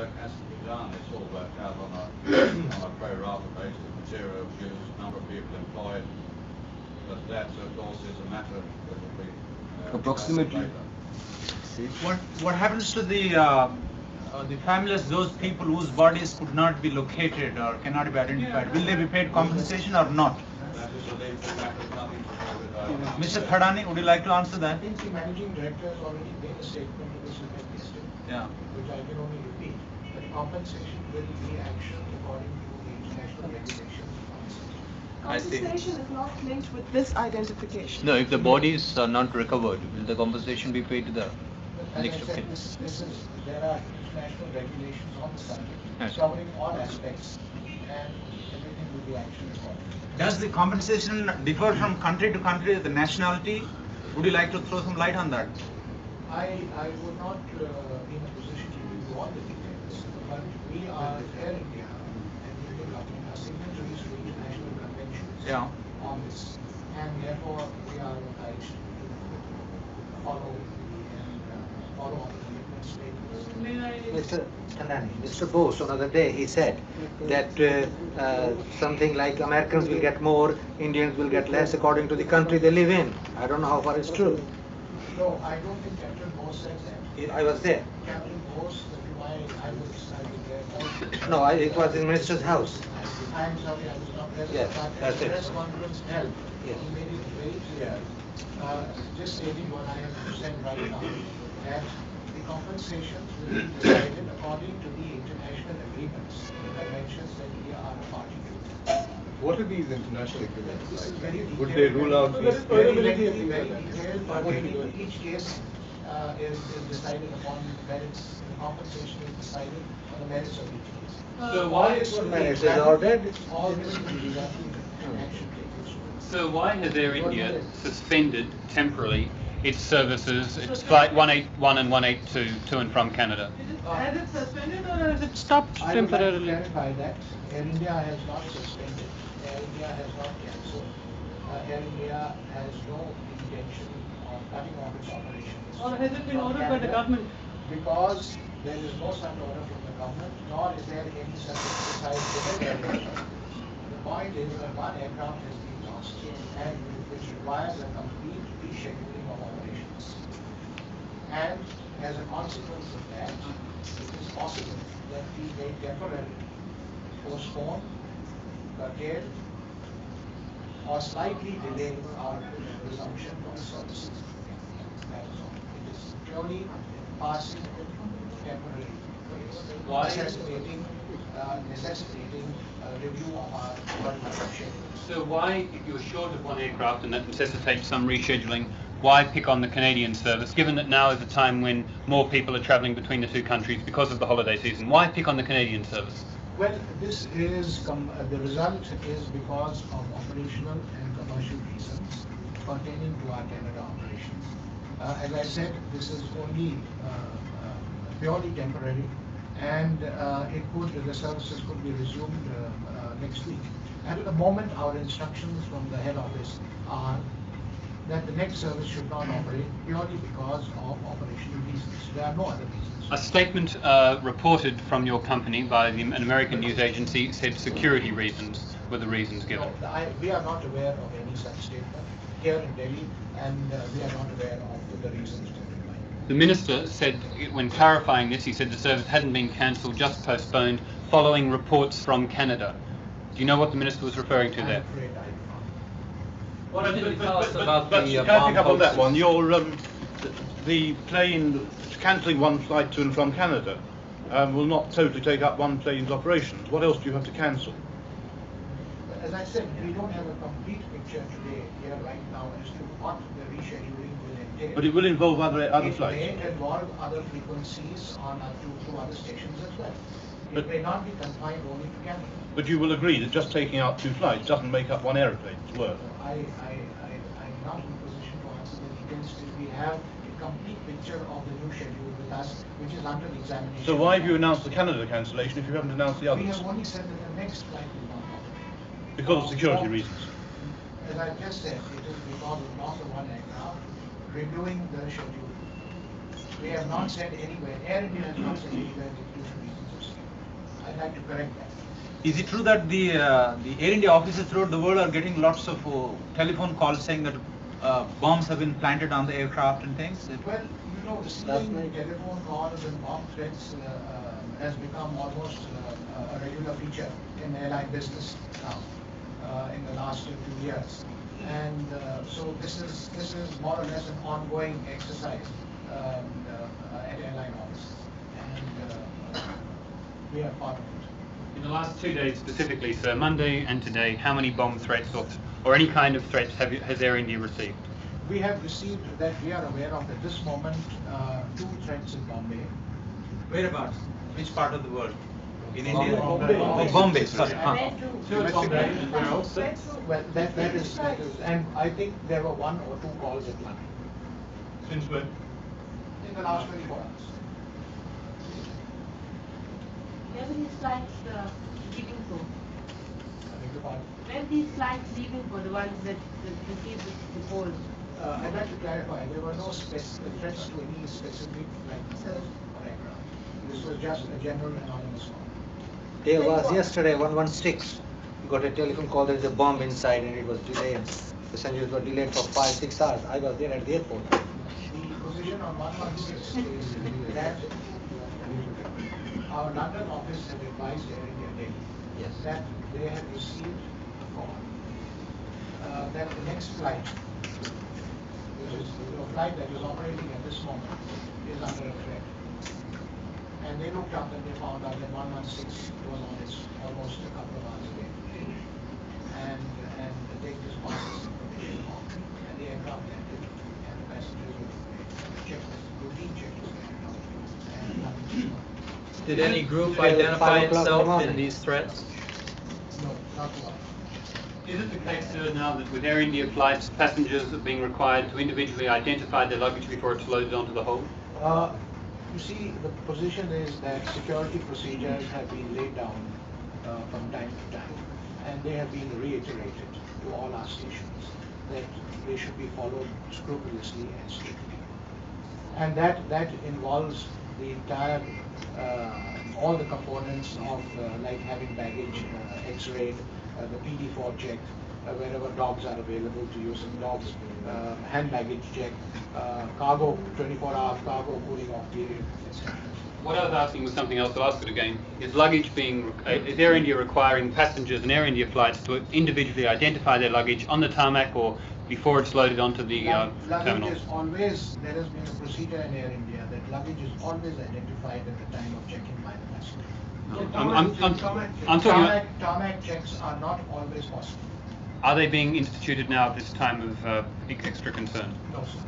work has to be done. It's all worked out on a pro rata basis, materials used, number of people employed. But that, of course, is a matter that will be approximately. later. What happens to the families, those people whose bodies could not be located or cannot be identified? Will they be paid compensation or not? That is a legal matter, nothing to do with Mr. Thadani, would you like to answer that? I think the managing director has already made a statement to this effect yesterday, Yeah. which I can only repeat. That compensation will be actioned according to the international regulations. Compensation is not linked with this identification. No, if the bodies are not recovered, will the compensation be paid to the next of kin? There are international regulations on the subject Yes. covering all aspects, and everything will be actioned accordingly. Does the compensation differ from country to country, the nationality? Would you like to throw some light on that? I would not be in a position to give you all the details, but we are Air India and the Indian government are signatories to international conventions on this, and therefore we are obliged to follow all the commitments made. Mr. Thadani, Mr. Bose, another day he said that something like Americans will get more, Indians will get less according to the country they live in. I don't know how far it's true. No, I don't think Captain Bose said that. I was there. Captain Bose, I was there. No, it was in Minister's house. I'm sorry, I was not present. Yes, but that's the it. press conference held, Yes. he made it very clear, just stating what I have to say right now, that the compensations will be decided according to the international agreements, conventions that we are a party to. What are these international agreements This is like? very detailed. Would they rule out these? Very detailed, but each case is decided upon merits. The compensation is decided on the merits of each case. So why is merits is ordered? All this will be done in action taken. So why has Air India suspended temporarily its services, its flight 181 and 182 to and from Canada? Has it suspended or has it stopped temporarily? I would like to clarify that Air India has not suspended. Air India has not cancelled. Air India has no intention of cutting off its operations. Or has it been from ordered by the Canada, government? Because there is no such order from the government, nor is there any such exercise within Air India. The point is that one aircraft has been lost, and which requires a complete rescheduling of operations. And as a consequence of that, it is possible that we may temporarily postpone, curtail, or slightly delay our resumption of services. That is all. It is purely passing temporary, necessitating a review of our schedule. So why, if you're short of one aircraft and that necessitates some rescheduling, why pick on the Canadian service, given that now is a time when more people are travelling between the two countries because of the holiday season? Why pick on the Canadian service? Well, this is the result is because of operational and commercial reasons pertaining to our Canada operations. As I said, this is only purely temporary, and the services could be resumed next week. And at the moment, our instructions from the head office are that the next service should not operate purely because of operational reasons. There are no other reasons. A statement reported from your company by an American news agency said security reasons were the reasons given. No, we are not aware of any such statement here in Delhi, and we are not aware of the reasons given. The Minister said, when clarifying this, he said the service hadn't been cancelled, just postponed, following reports from Canada. Do you know what the Minister was referring to there? I'm afraid I do not. What can you tell us about the can I pick up on that one? The plane cancelling one flight to and from Canada will not totally take up one plane's operations. What else do you have to cancel? As I said, we don't have a complete picture today here right now as to what the rescheduling will entail. But it will involve other flights. It may involve other frequencies on to other stations as well. It may not be confined only to Canada. But you will agree that just taking out two flights doesn't make up one aeroplane's work. I'm not in a position to answer the details till we have a complete picture of the new schedule with us, which is under examination. So why have you announced the Canada cancellation if you haven't announced the others? We have only said that the next flight will not operate. Because of security reasons. As I just said, it is because of loss of one aircraft, reviewing the schedule. We have not said anywhere, Air India has not said anywhere the reasons. like to correct that. Is it true that the Air India offices throughout the world are getting lots of telephone calls saying that bombs have been planted on the aircraft and things? Well, you know, receiving telephone calls and bomb threats has become almost a regular feature in airline business now in the last 2 years. And so this is more or less an ongoing exercise at airline offices, and we are part of it. In the last 2 days specifically, sir, Monday and today, how many bomb threats or any kind of threats has Air India received? We have received, that we are aware of at this moment, 2 threats in Bombay. Whereabouts? Which part of the world? In Bombay. India? Bombay. Bombay, sorry. Well, that is, and I think there were 1 or 2 calls at London. Since when? In the last 24 hours. Where were these flights leaving for? I beg your pardon? Where were these flights leaving for, the ones that received the calls? I'd like to clarify, there were no specific threats to any specific flight numbers or aircraft. This was just a general anonymous call. There was yesterday 116. We got a telephone call, there is a bomb inside and it was delayed. Passengers were delayed for 5-6 hours. I was there at the airport. The position on 116 is that our London office had advised Air India Delhi that they had received a call that the next flight, which is a flight that is operating at this moment, is under a threat. And they looked up and they found out that 116 was on its almost a couple of hours away. And they just passed this information on. And the aircraft landed and the passengers were checked, routine checked with the aircraft. And nothing was found. Did any group identify itself in these threats? No, not one. Is it the case, sir, now that with Air India flights, passengers are being required to individually identify their luggage before it's loaded onto the hold? You see, the position is that security procedures have been laid down from time to time, and they have been reiterated to all our stations that they should be followed scrupulously and strictly. And that involves the entire, all the components of like having baggage X-rayed, the PD4 check, wherever dogs are available to use some dogs, hand baggage check, cargo, 24-hour cargo cooling off period, etc. What I was asking was something else. I'll ask it again. Is Air India requiring passengers in Air India flights to individually identify their luggage on the tarmac or before it's loaded onto the terminal? Luggage is always, there has been a procedure in Air India that luggage is always identified at the time of check-in by the passenger. I'm talking about, Tarmac checks are not always possible. are they being instituted now at this time of extra concern? No, sir.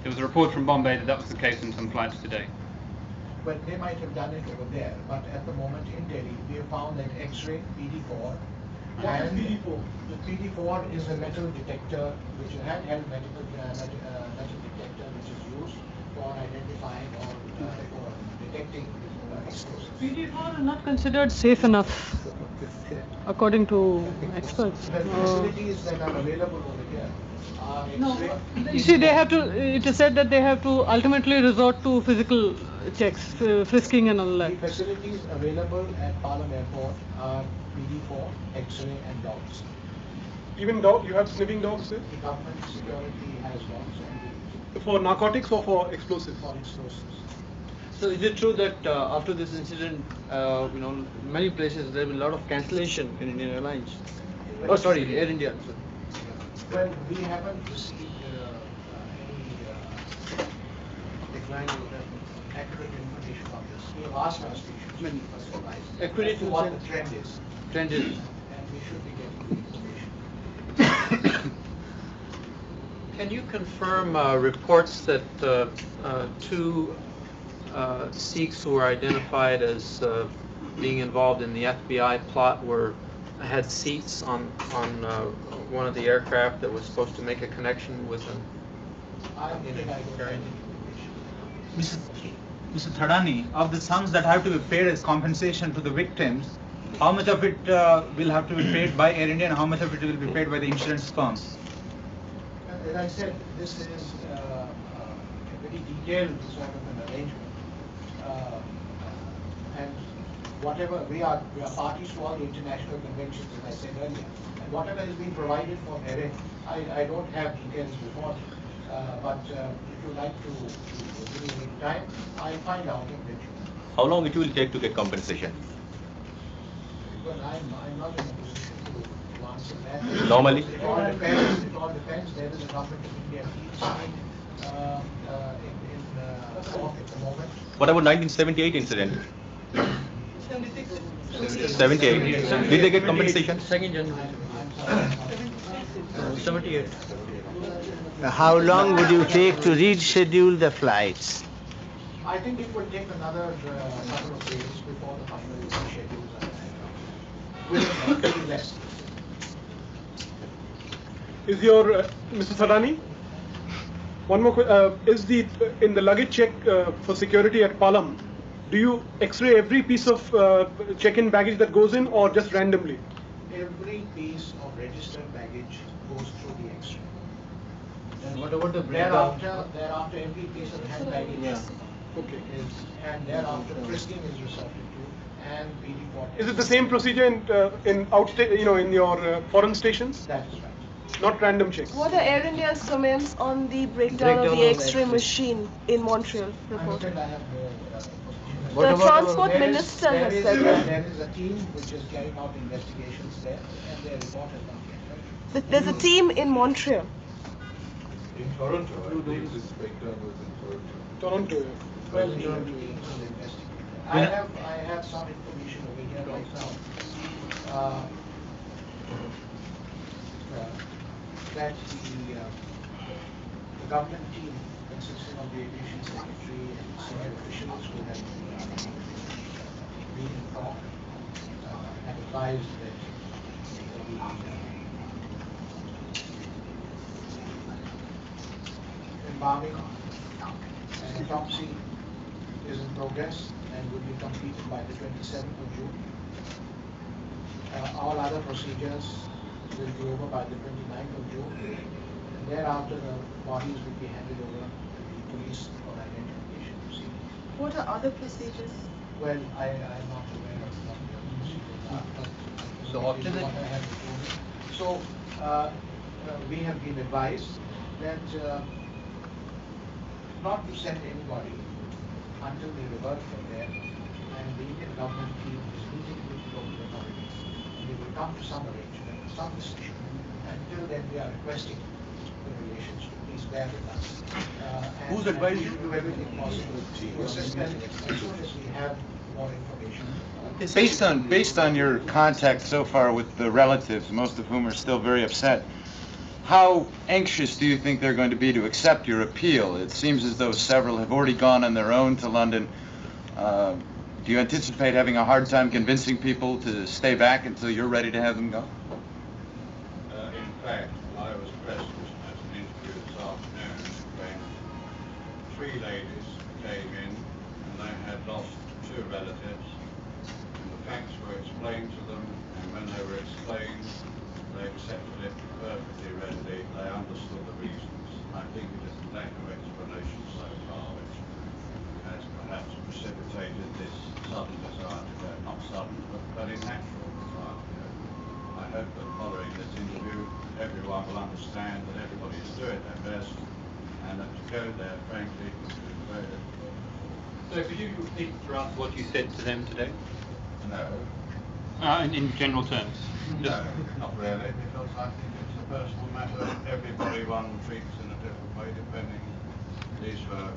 There was a report from Bombay that was the case in some flights today. But they might have done it over there. But at the moment in Delhi, we have found that X-ray, PD4, and PD4? The PD4 is a metal detector, which is a handheld metal detector, which is used for identifying or for detecting explosives. PD4 is not considered safe enough, according to experts. The facilities that are available over here are X-ray. You see, they have to. It is said that they have to ultimately resort to physical checks, frisking and all that. The facilities available at Palam Airport are PD4, X-ray, and dogs. Even dog, you have sniffing dogs there? The government security has dogs and For narcotics or for explosives? for explosives. So is it true that after this incident, many places there have been a lot of cancellation in Indian Airlines? Oh, sorry, Air India. Well, we haven't received any accurate information on this. We have asked our stations for supplies as to what the trend is, Trend is. and we should be getting the information. Can you confirm reports that 2 Sikhs who were identified as being involved in the FBI plot had seats on one of the aircraft that was supposed to make a connection with them? I think I don't have any information. Mr. Thadani, of the sums that have to be paid as compensation to the victims, how much of it will have to be paid by Air India and how much of it will be paid by the insurance firms? As I said, this is a very detailed sort of an arrangement. And whatever, we are parties to all the international conventions, as I said earlier. And whatever has been provided for merit, I don't have details before me. But if you like to give me any time, I'll find out and let you know. How long it will take to get compensation? Well, I'm not in a position to answer that. Normally? It all depends. It all depends. There is a government of India team sitting in court at the moment. What about 1978 incident? 76. 78. Did they get compensation? 78. How long would you take to reschedule the flights? I think it will take another couple of days before the final schedules are announced. Will be less. Is your Mr. Thadani? One more is the in the luggage check for security at Palam, do you X-ray every piece of check-in baggage that goes in, or just randomly? Every piece of registered baggage goes through the X-ray. And what about the breakdown? Thereafter, every piece of hand baggage Okay. and thereafter frisking is resorted to and be reported. Is it the same procedure in outstate, in your foreign stations? That is right. Not random checks. What are Air India's comments on the breakdown of the X-ray machine in Montreal report? I have The Transport Minister has said that. There is a team which is carrying out investigations there, and their report has not yet read. There's a team in Montreal. In Toronto, I believe this breakdown was in Toronto. Toronto. Well, the teams will investigate. I have some information over here right now. That the government team consisting of the aviation secretary and senior officials who have been informed have advised that the embalming and autopsy is in progress and will be completed by the 27th of June. All other procedures will be over by the 29th of June. And thereafter, the bodies will be handed over to the police for identification proceedings. What are other procedures? Well, I am not aware of what the other procedures are, but So what after that- I have before me. So, we have been advised that not to send anybody until they revert from there, and the Indian government team is meeting with the local authorities, and they will come to some arrangement, some decision. Until then, we are requesting the relations to please bear with us. Who's and advised we you? will do everything possible to assist them as soon as we have more information. Based on your contact so far with the relatives, most of whom are still very upset, how anxious do you think they're going to be to accept your appeal? It seems as though several have already gone on their own to London. Do you anticipate having a hard time convincing people to stay back until you're ready to have them go? In fact, I was present at an interview this afternoon when 3 ladies came in and they had lost 2 relatives, and the facts were explained to them, and when they were explained, they accepted it perfectly readily. They understood the reasons. I think it is the lack of explanation so far which has perhaps precipitated this sudden desire to go. Not sudden, but a natural desire to go. I hope that following this interview, everyone will understand that everybody is doing their best, and that to go there, frankly, is very difficult. So could you repeat for us what you said to them today? No. In general terms? No, not really, because I think it's a personal matter. Everybody one treats in a different way, depending. These were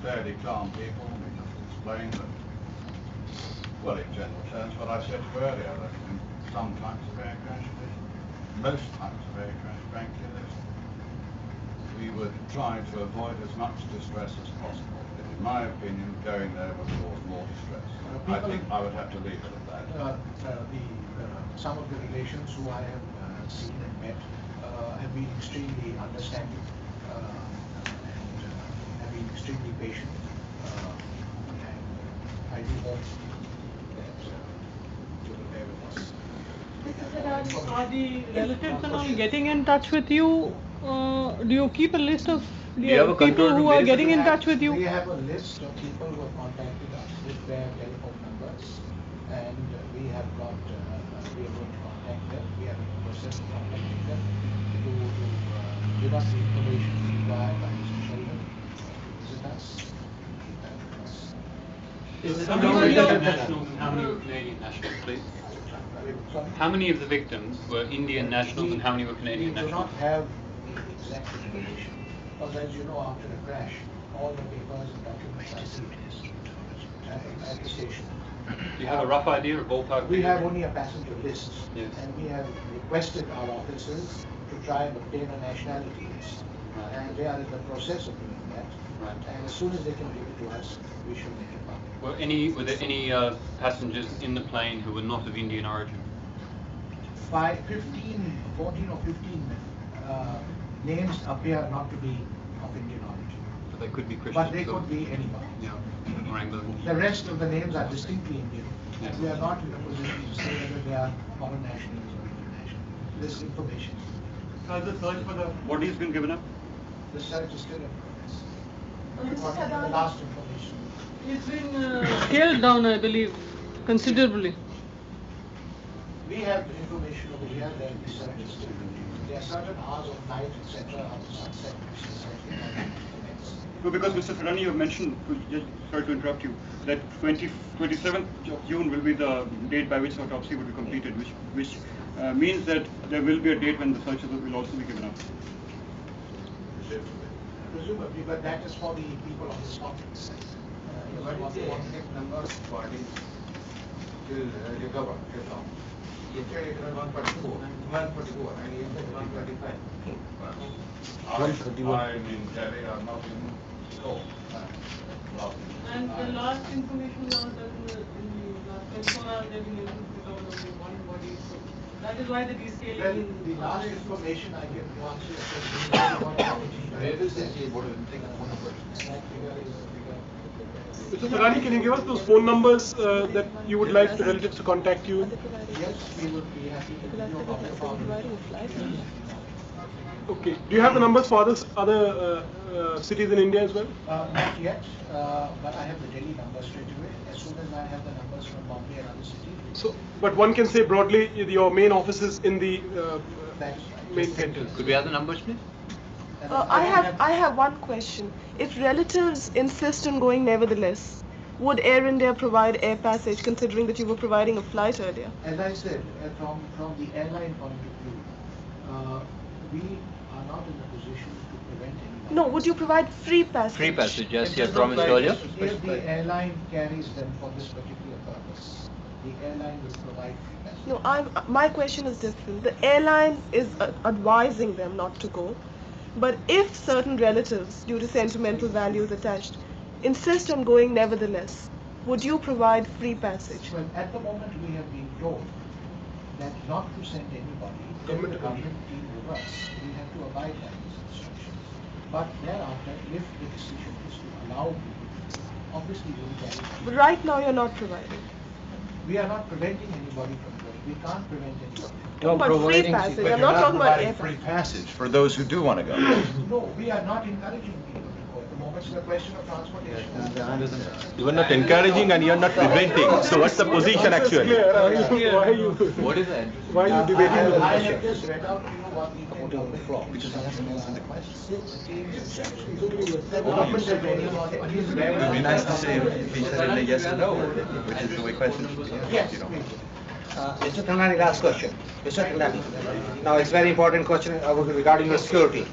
fairly calm people. We just explained that, well, in general terms, what I said to you earlier, that in some types of air crashes, most types of air crash, frankly, that we would try to avoid as much distress as possible. In my opinion, going there would cause more distress. I think I would have to leave it at that. Some of the relations who I have seen and met have been extremely understanding and have been extremely patient. And I do hope that you will bear with us. Mr. Thadani, are the relatives and all getting in touch with you? Do you keep a list of the you have a people control who are getting in touch with We you? have a list of people who have contacted us with their telephone numbers. got the information required by Mr. Sheldon to visit us. How many were Indian nationals and how many were Canadian nationals, please? Sorry? How many of the victims were Indian nationals and how many were Canadian We do nationals? not have the exact information, because as you know, after a crash, all the papers and documents are seized at the station. Do you have a rough idea, a ballpark? We figure? have only a passenger list, Yes. and we have requested our officers to try and obtain a nationality list. Right. And they are in the process of doing that. Right. And as soon as they can give it to us, we shall make it public. Were there any passengers in the plane who were not of Indian origin? 14 or 15 names appear not to be of Indian origin. But they could be Christians. But they could be anybody. Yeah, or Anglo. The rest of the names are distinctly Indian. Yeah. And we are not in a position to say whether they are foreign nationals or Indian nationals. This information. Has the search for the bodies been given up? The search is still in progress. Mr. According to the Thadani. last information. It's been scaled down, I believe, considerably. We have information over here that the search is still continuing. There are certain hours of night, etc., on the sunset, which is certainly not going to commence. No, because Mr. Thadani, you have mentioned, sorry to interrupt you, that 27th of June will be the date by which autopsy will be completed, which means that there will be a date when the searches will also be given up. Presumably, but that is for the people on the spot. What is the exact number of bodies till recovered till now? Yesterday it was 144, and yesterday 135. I'm in Delhi, I'm not in Seoul. And the last information was that in the last 24 hours they've been able to recover only one body. So that is why the descaling Well, in the last information I give to answer your question is that figure is Mr. Thadani, can you give us those phone numbers that you would like the relatives to contact you? yes, we would be happy to give you a copy of our Okay. Do you have the numbers for other cities in India as well? Not yet, but I have the Delhi numbers straight away. As soon as I have the numbers from Bombay and other cities. So, but one can say broadly, your main office is in the That's right. main centers. Could we have the numbers, please? I have one question. If relatives insist on going nevertheless, would Air India provide air passage considering that you were providing a flight earlier? As I said, from the airline point of view, we are not in a position to prevent anyone. No, would you provide free passage? Free passage, yes, It you had is promised not earlier. If the airline carries them for this particular purpose, the airline will provide free passage. No, my question is different. The airline is advising them not to go, but if certain relatives, due to sentimental values attached, insist on going nevertheless, would you provide free passage? Well, at the moment we have been told that not to send anybody till the government team reverts. We have to abide by these instructions. But thereafter, if the decision is to allow people, obviously we will carry them. But right now you're not providing. We are not preventing anybody from going. We can't prevent anybody. Talk about free passage. I'm not talking about air free passage. passage for those who do want to go. No, we are not encouraging people to go. At the moment, it's a question of transportation. You are not encouraging and you are not preventing. So what's the position actually? Why are you? What is that? Why are you debating I that? have just read out to you what the Indian government It would be nice to see if he said a yes or no, which is the way questions. Yes, You know. please. Mr. Thadani, last question. Mr. Thadani, now it's very important question regarding your security.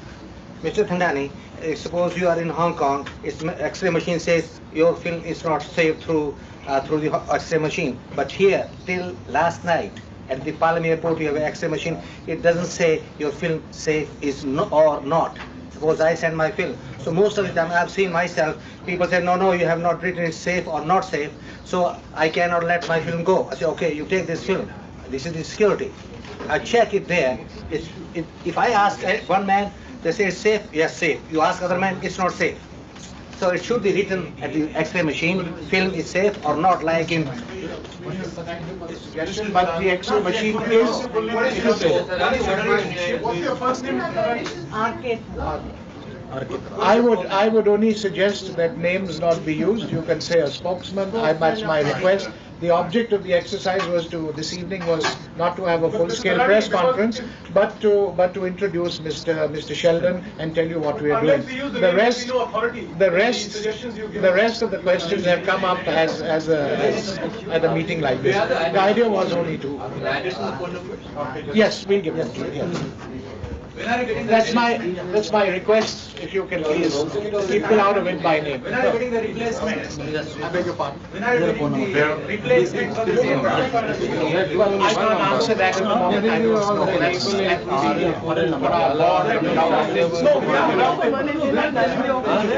Mr. Thadani, suppose you are in Hong Kong, its X-ray machine says your film is not saved through the X-ray machine, but here till last night at the Palam airport you have an X-ray machine. It doesn't say your film safe is no, or not. Suppose I send my film. So most of the time I've seen myself, people say, no, you have not written it safe or not safe, so I cannot let my film go. I say, okay, you take this film. This is the security. I check it there. If I ask one man, they say it's safe, yes, safe. You ask other man, it's not safe. So it should be written at the X-ray machine, film is safe or not, like in... Suggestion, but the X-ray machine is... What's your first name? I would only suggest that names not be used. You can say a spokesman. That's my request. The object of the exercise was this evening was not to have a full-scale press conference, but to introduce Mr. Sheldon and tell you what we are doing. The rest of the questions have come up at a meeting like this. The idea was only to. Yes, we'll give them to you. Yes. That's my request. If you can please keep it out of it by name. When are you getting the replacement? I beg your pardon. When are you getting the replacement for the same product? Well, I can't answer that at the moment. I don't know. That will be for our board.